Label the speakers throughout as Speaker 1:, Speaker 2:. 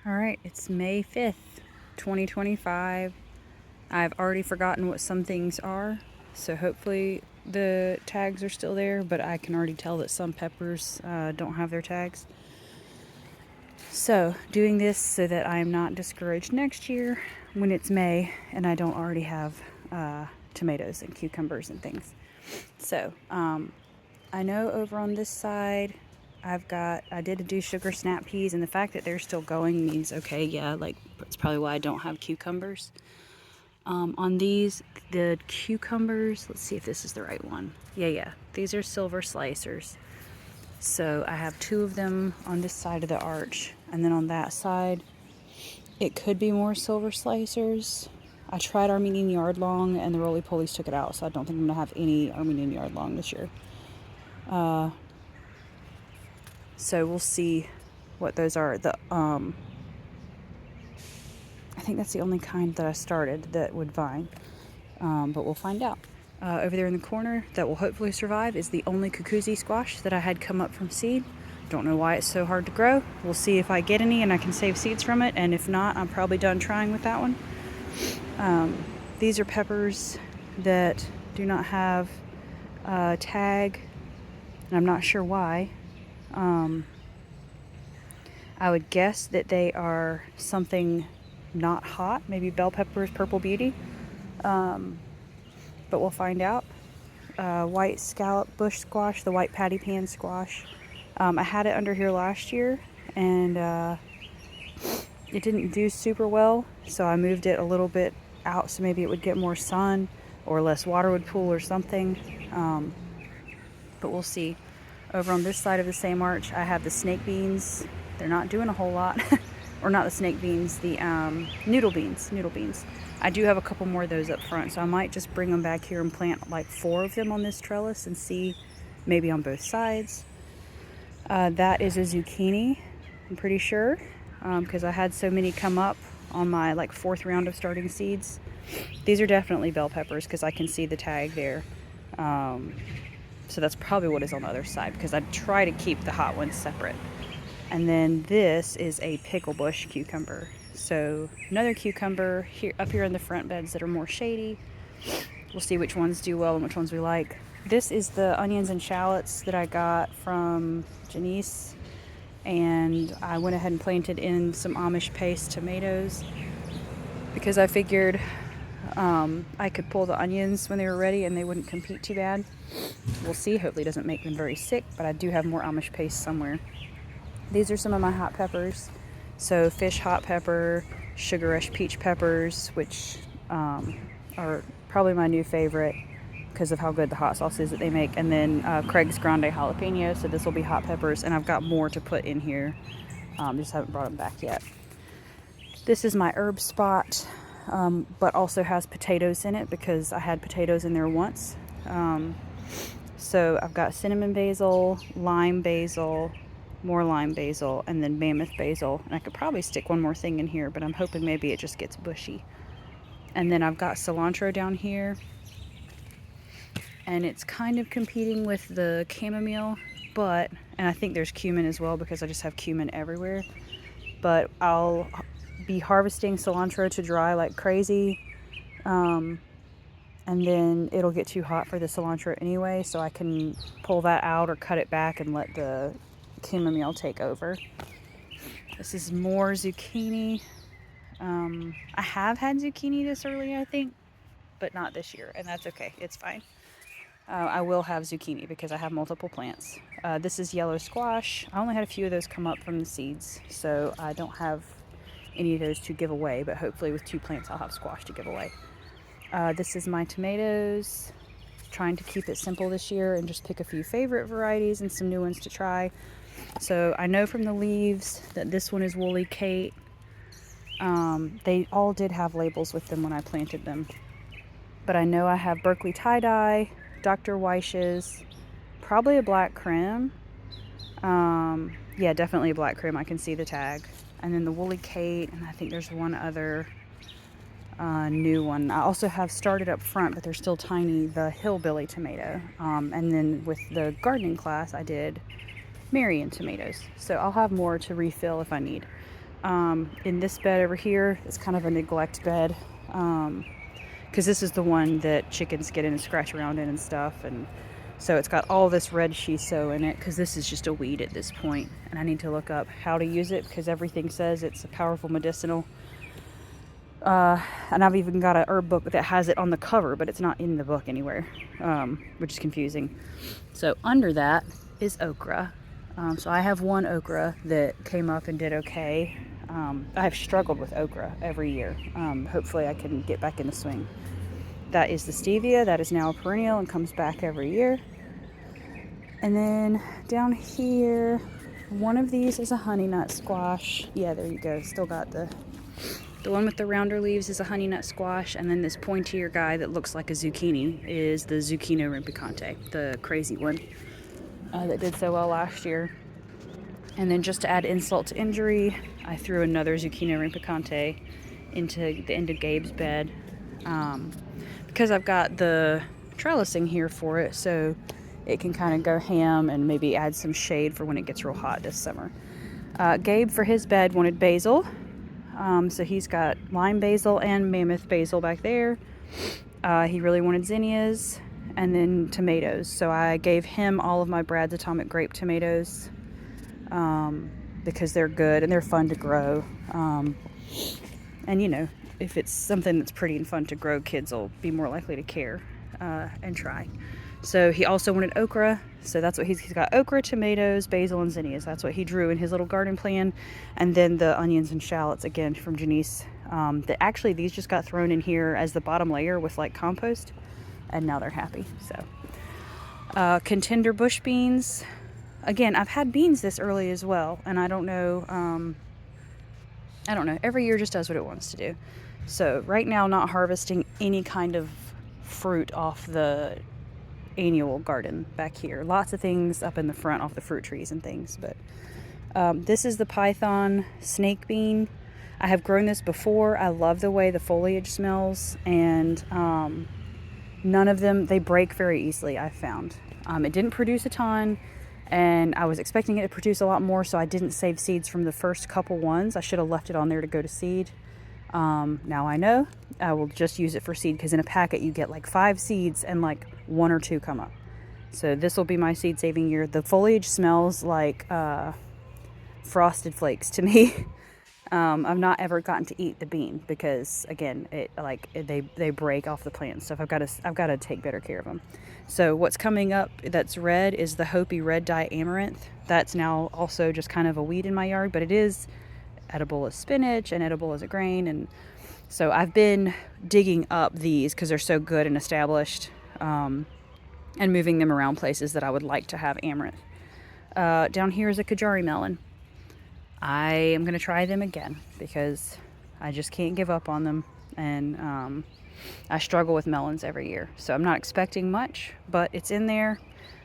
Speaker 1: All right, it's May 5th, 2025. I've already forgotten what some things are, so hopefully the tags are still there, but I can already tell that some peppers don't have their tags. So, doing this so that I am not discouraged next year when it's May and I don't already have tomatoes and cucumbers and things. So, I know over on this side, I did do sugar snap peas, and the fact that they're still going means, okay, yeah, like, that's probably why I don't have cucumbers. On these, the cucumbers, let's see if this is the right one. Yeah, these are silver slicers. So I have 2 of them on this side of the arch, and then on that side, it could be more silver slicers. I tried Armenian yardlong, and the roly-polies took it out, so I don't think I'm gonna have any Armenian yardlong this year. So we'll see what those are. I think that's the only kind that I started that would vine, but we'll find out. Over there in the corner that will hopefully survive is the only cucuzzi squash that I had come up from seed. Don't know why it's so hard to grow. We'll see if I get any and I can save seeds from it, and if not, I'm probably done trying with that one. These are peppers that do not have a tag, and I'm not sure why. I would guess that they are something not hot, maybe bell peppers, purple beauty, but we'll find out. White scallop bush squash, the white patty pan squash. I had it under here last year, and it didn't do super well, so I moved it a little bit out so maybe it would get more sun or less water would pool or something, but we'll see. Over on this side of the same arch, I have the snake beans. They're not doing a whole lot. Or not the snake beans, the noodle beans. I do have a couple more of those up front, so I might just bring them back here and plant like 4 of them on this trellis and see, maybe on both sides. That is a zucchini, I'm pretty sure, because I had so many come up on my like 4th round of starting seeds. These are definitely bell peppers because I can see the tag there. So that's probably what is on the other side, because I try to keep the hot ones separate. And then this is a pickle bush cucumber. So another cucumber here, up here in the front beds that are more shady. We'll see which ones do well and which ones we like. This is the onions and shallots that I got from Janice, and I went ahead and planted in some Amish paste tomatoes because I figured I could pull the onions when they were ready and they wouldn't compete too bad. We'll see. Hopefully it doesn't make them very sick, but I do have more Amish paste somewhere. These are some of my hot peppers. So fish hot pepper, sugar rush peach peppers, which are probably my new favorite because of how good the hot sauce is that they make. And then Craig's Grande jalapeno. So this will be hot peppers, and I've got more to put in here. Just haven't brought them back yet. This is my herb spot, but also has potatoes in it because I had potatoes in there once. So I've got cinnamon basil, lime basil, more lime basil, and then mammoth basil. And I could probably stick one more thing in here, but I'm hoping maybe it just gets bushy. And then I've got cilantro down here, and it's kind of competing with the chamomile, and I think there's cumin as well because I just have cumin everywhere. But I'll be harvesting cilantro to dry like crazy, and then it'll get too hot for the cilantro anyway, so I can pull that out or cut it back and let the chamomile take over. This is more zucchini. I have had zucchini this early, I think, but not this year, and that's okay. It's fine. I will have zucchini because I have multiple plants. This is yellow squash. I only had a few of those come up from the seeds, so I don't have any of those to give away, but hopefully with 2 plants I'll have squash to give away. This is my tomatoes. Trying to keep it simple this year and just pick a few favorite varieties and some new ones to try. So I know from the leaves that this one is Woolly Kate. They all did have labels with them when I planted them. But I know I have Berkeley Tie-Dye, Dr. Weish's, probably a Black Creme. Yeah, definitely a Black Creme. I can see the tag. And then the Woolly Kate, and I think there's one other new one. I also have started up front, but they're still tiny, the Hillbilly tomato. And then with the gardening class, I did Marion tomatoes. So I'll have more to refill if I need. In this bed over here, it's kind of a neglect bed, because this is the one that chickens get in and scratch around in and stuff, and so it's got all this red shiso in it because this is just a weed at this point, and I need to look up how to use it because everything says it's a powerful medicinal. And I've even got a herb book that has it on the cover, but it's not in the book anywhere, which is confusing. So under that is okra. So I have one okra that came up and did okay. I've struggled with okra every year. Hopefully I can get back in the swing. That is the stevia. That is now a perennial and comes back every year. And then down here, one of these is a honey nut squash. Yeah, there you go. Still got the one with the rounder leaves is a honey nut squash. And then this pointier guy that looks like a zucchini is the zucchino rampicante, the crazy one that did so well last year. And then just to add insult to injury, I threw another zucchino rampicante into the end of Gabe's bed. Because I've got the trellising here for it, so it can kind of go ham and maybe add some shade for when it gets real hot this summer. Gabe, for his bed, wanted basil. So he's got lime basil and mammoth basil back there. He really wanted zinnias and then tomatoes. So I gave him all of my Brad's Atomic Grape tomatoes because they're good and they're fun to grow. And you know, if it's something that's pretty and fun to grow, kids will be more likely to care and try. So he also wanted okra. So that's what he's got: okra, tomatoes, basil, and zinnias. That's what he drew in his little garden plan. And then the onions and shallots, again, from Janice. That actually, these just got thrown in here as the bottom layer with like compost. And now they're happy. So contender bush beans. Again, I've had beans this early as well. And I don't know. Every year just does what it wants to do. So right now, not harvesting any kind of fruit off the annual garden back here. Lots of things up in the front off the fruit trees and things. But this is the python snake bean. I have grown this before. I love the way the foliage smells, and none of them, they break very easily, I found. It didn't produce a ton, and I was expecting it to produce a lot more, so I didn't save seeds from the first couple ones. I should have left it on there to go to seed. Now I know I will just use it for seed, because in a packet you get like 5 seeds and like 1 or 2 come up. So this will be my seed saving year. The foliage smells like frosted flakes to me. I've not ever gotten to eat the bean because, again, they break off the plant. So I've got to take better care of them. So what's coming up that's red is the Hopi red dye amaranth. That's now also just kind of a weed in my yard, but it is edible as spinach and edible as a grain. And so I've been digging up these because they're so good and established, and moving them around places that I would like to have amaranth. Down here is a Kajari melon. I am going to try them again because I just can't give up on them. And I struggle with melons every year. So I'm not expecting much, but it's in there.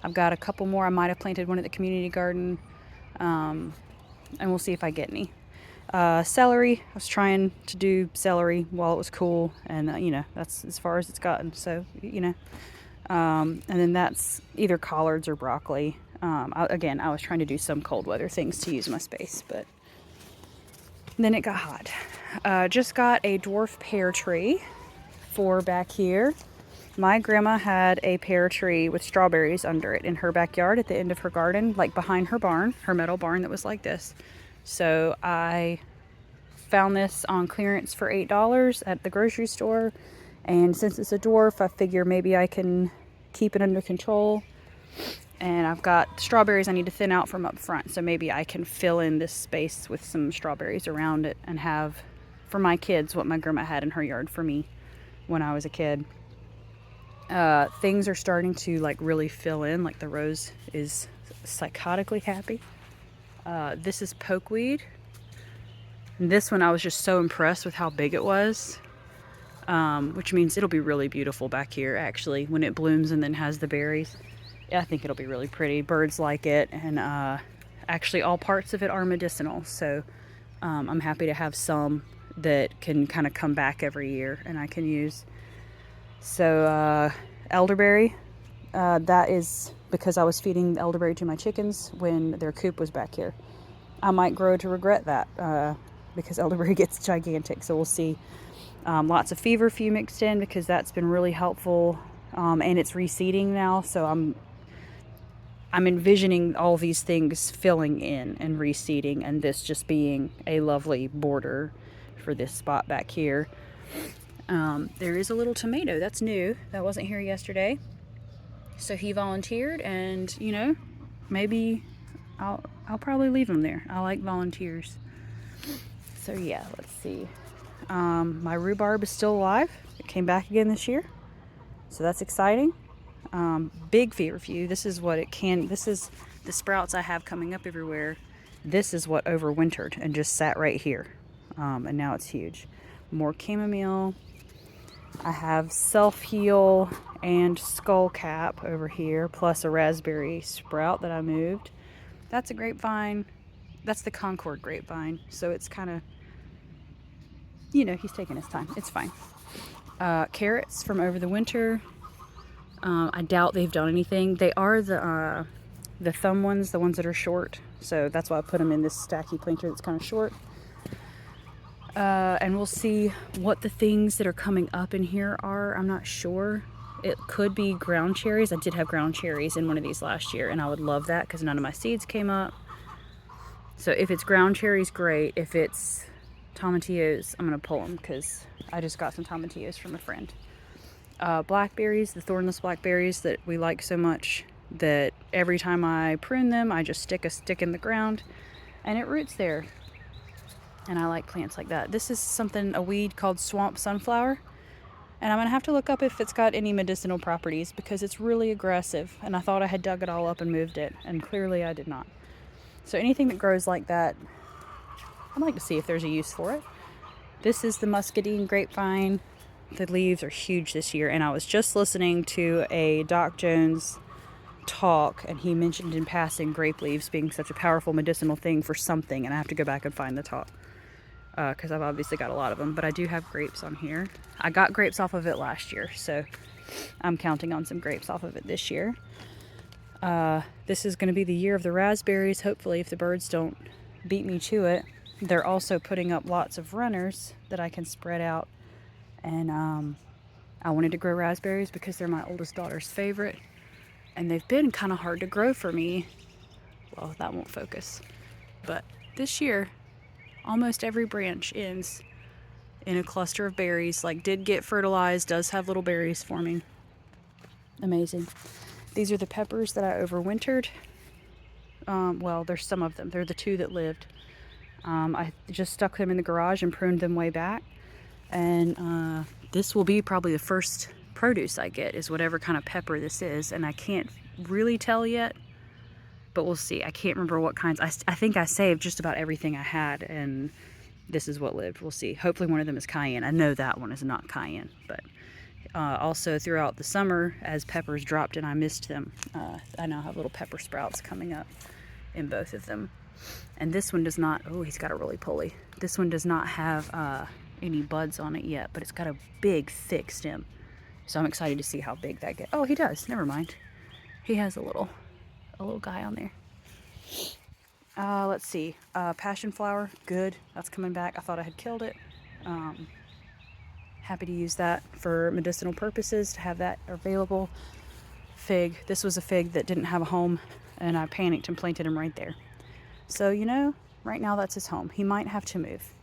Speaker 1: I've got a couple more. I might have planted one at the community garden. And we'll see if I get any. Celery. I was trying to do celery while it was cool. And, that's as far as it's gotten. So, and then that's either collards or broccoli. I was trying to do some cold weather things to use my space, but then it got hot. Just got a dwarf pear tree for back here. My grandma had a pear tree with strawberries under it in her backyard at the end of her garden, like behind her barn, her metal barn that was like this. So I found this on clearance for $8 at the grocery store. And since it's a dwarf, I figure maybe I can keep it under control. And I've got strawberries I need to thin out from up front. So maybe I can fill in this space with some strawberries around it and have for my kids what my grandma had in her yard for me when I was a kid. Things are starting to like really fill in. Like the rose is psychotically happy. This is pokeweed. And this one I was just so impressed with how big it was. Which means it'll be really beautiful back here actually when it blooms and then has the berries. Yeah, I think it'll be really pretty. Birds like it, and actually all parts of it are medicinal. So I'm happy to have some that can kind of come back every year and I can use. So elderberry, that is because I was feeding elderberry to my chickens when their coop was back here. I might grow to regret that. because elderberry gets gigantic. So we'll see. Lots of feverfew mixed in because that's been really helpful, and it's reseeding now. So I'm envisioning all these things filling in and reseeding, and this just being a lovely border for this spot back here. There is a little tomato that's new that wasn't here yesterday, so he volunteered, and you know, maybe I'll probably leave him there. I like volunteers. So yeah, let's see. My rhubarb is still alive. It came back again this year, so that's exciting. Big feverfew. This is the sprouts I have coming up everywhere. This is what overwintered and just sat right here, and now it's huge. More chamomile. I have self-heal and skullcap over here, plus a raspberry sprout that I moved. That's a grapevine. That's the Concord grapevine, so it's kind of, you know, he's taking his time. It's fine. Carrots from over the winter. I doubt they've done anything. They are the thumb ones, the ones that are short. So that's why I put them in this stacky planter that's kind of short. And we'll see what the things that are coming up in here are. I'm not sure. It could be ground cherries. I did have ground cherries in one of these last year, and I would love that because none of my seeds came up. So if it's ground cherries, great. If it's tomatillos, I'm going to pull them because I just got some tomatillos from a friend. Blackberries, the thornless blackberries that we like so much that every time I prune them, I just stick a stick in the ground and it roots there. And I like plants like that. This is a weed called swamp sunflower. And I'm going to have to look up if it's got any medicinal properties because it's really aggressive. And I thought I had dug it all up and moved it. And clearly I did not. So anything that grows like that, I'd like to see if there's a use for it. This is the muscadine grapevine. The leaves are huge this year. And I was just listening to a Doc Jones talk, and he mentioned in passing grape leaves being such a powerful medicinal thing for something. And I have to go back and find the talk because I've obviously got a lot of them. But I do have grapes on here. I got grapes off of it last year, so I'm counting on some grapes off of it this year. This is going to be the year of the raspberries, hopefully, if the birds don't beat me to it. They're also putting up lots of runners that I can spread out. And I wanted to grow raspberries because they're my oldest daughter's favorite. And they've been kind of hard to grow for me. Well, that won't focus. But this year, almost every branch ends in a cluster of berries. Like, did get fertilized, does have little berries forming. Amazing. These are the peppers that I overwintered. Well, there's some of them. They're the two that lived. I just stuck them in the garage and pruned them way back. And this will be probably the first produce I get, is whatever kind of pepper this is. And I can't really tell yet, but we'll see. I can't remember what kinds. I think I saved just about everything I had, and this is what lived. We'll see. Hopefully one of them is cayenne. I know that one is not cayenne, but also throughout the summer, as peppers dropped and I missed them, I now have little pepper sprouts coming up in both of them. And this one does not, oh, he's got a really pulley. This one does not have any buds on it yet, but it's got a big, thick stem. So I'm excited to see how big that gets. Oh, he does. Never mind. He has a little guy on there. Let's see. Passion flower, good. That's coming back. I thought I had killed it. Happy to use that for medicinal purposes, to have that available. Fig. This was a fig that didn't have a home, and I panicked and planted him right there. So, you know, right now that's his home. He might have to move.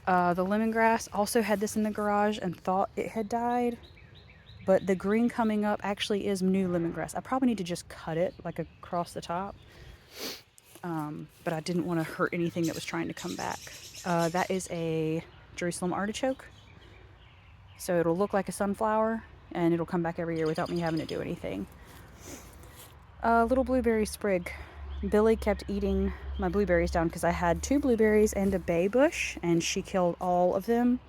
Speaker 1: The lemongrass, also had this in the garage and thought it had died. But the green coming up actually is new lemongrass. I probably need to just cut it like across the top. But I didn't want to hurt anything that was trying to come back. That is a Jerusalem artichoke. So it'll look like a sunflower, and it'll come back every year without me having to do anything. Little blueberry sprig. Billy kept eating my blueberries down because I had 2 blueberries and a bay bush, and she killed all of them.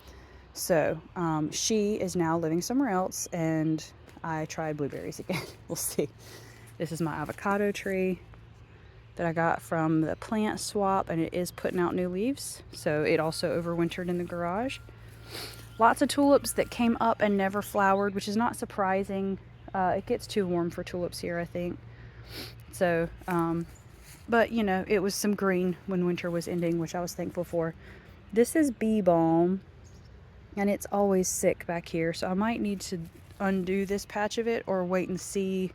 Speaker 1: So she is now living somewhere else, and I tried blueberries again. We'll see. This is my avocado tree that I got from the plant swap, and it is putting out new leaves. So it also overwintered in the garage. Lots of tulips that came up and never flowered, which is not surprising. It gets too warm for tulips here, I think. So, but you know, it was some green when winter was ending, which I was thankful for. This is bee balm, and it's always sick back here, so I might need to undo this patch of it or wait and see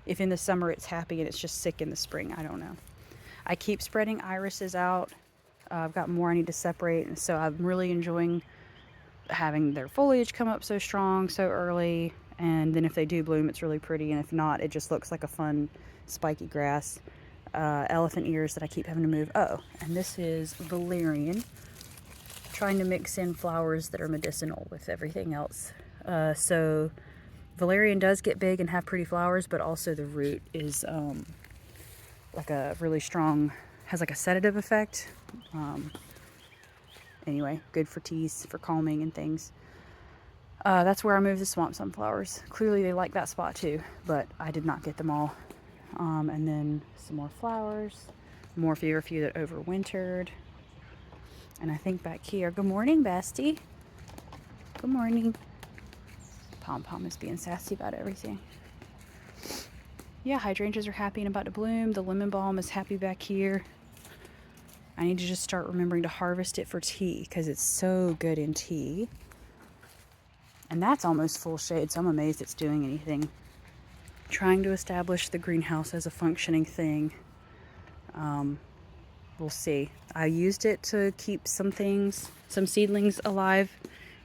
Speaker 1: if in the summer it's happy and it's just sick in the spring. I don't know. I keep spreading irises out. I've got more I need to separate, and so I'm really enjoying having their foliage come up so strong so early. And then if they do bloom, it's really pretty, and if not, it just looks like a fun spiky grass. Elephant ears that I keep having to move. Oh, and this is valerian. Trying to mix in flowers that are medicinal with everything else. So valerian does get big and have pretty flowers, but also the root is like a really strong, has like a sedative effect. Anyway, good for teas, for calming and things. That's where I moved the swamp sunflowers. Clearly they like that spot too, but I did not get them all. And then some more flowers, more few that overwintered. And I think back here, good morning, Bestie. Good morning. Pom Pom is being sassy about everything. Yeah, hydrangeas are happy and about to bloom. The lemon balm is happy back here. I need to just start remembering to harvest it for tea because it's so good in tea. And that's almost full shade, so I'm amazed it's doing anything. Trying to establish the greenhouse as a functioning thing. We'll see. I used it to keep some seedlings alive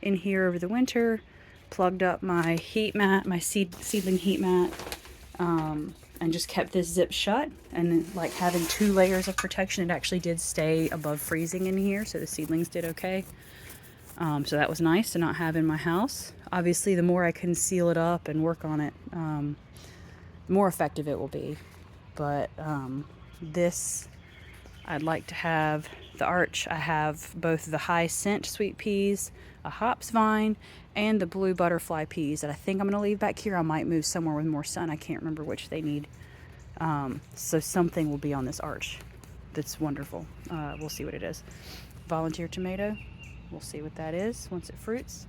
Speaker 1: in here over the winter. Plugged up my heat mat, my seedling heat mat, and just kept this zip shut. And like having 2 layers of protection, it actually did stay above freezing in here, so the seedlings did okay. So that was nice to not have in my house. Obviously, the more I can seal it up and work on it, the more effective it will be. But this, I'd like to have the arch. I have both the high scent sweet peas, a hops vine, and the blue butterfly peas that I think I'm going to leave back here. I might move somewhere with more sun. I can't remember which they need. So something will be on this arch that's wonderful. We'll see what it is. Volunteer tomato. We'll see what that is once it fruits.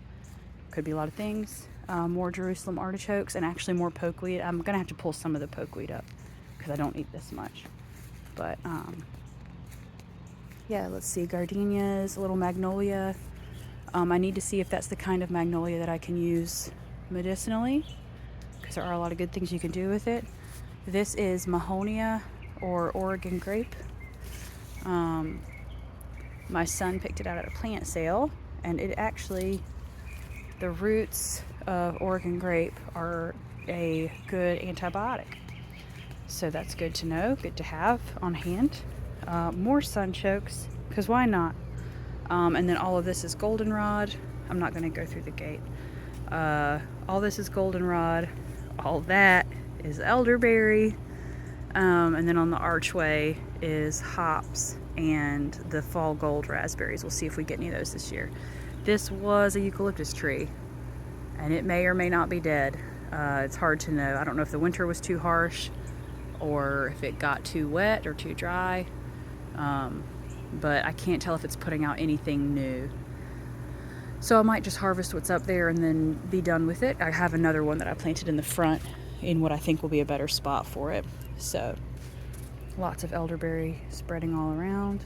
Speaker 1: Could be a lot of things. More Jerusalem artichokes and actually more pokeweed. I'm going to have to pull some of the pokeweed up because I don't eat this much. But yeah, let's see. Gardenias, a little magnolia. I need to see if that's the kind of magnolia that I can use medicinally because there are a lot of good things you can do with it. This is Mahonia or Oregon grape. My son picked it out at a plant sale, and it actually, the roots of Oregon grape are a good antibiotic. So that's good to know, good to have on hand. More sunchokes, because why not? And then all of this is goldenrod. I'm not going to go through the gate. All this is goldenrod. All that is elderberry. And then on the archway is hops and the fall gold raspberries. We'll see if we get any of those this year. This was a eucalyptus tree, and it may or may not be dead. It's hard to know. I don't know if the winter was too harsh or if it got too wet or too dry. But I can't tell if it's putting out anything new. So I might just harvest what's up there and then be done with it. I have another one that I planted in the front in what I think will be a better spot for it. So lots of elderberry spreading all around.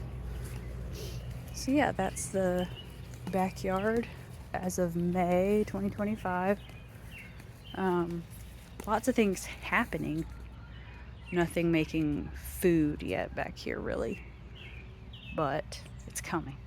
Speaker 1: So yeah, that's the backyard as of May 2025. Lots of things happening. Nothing making food yet back here really, but it's coming.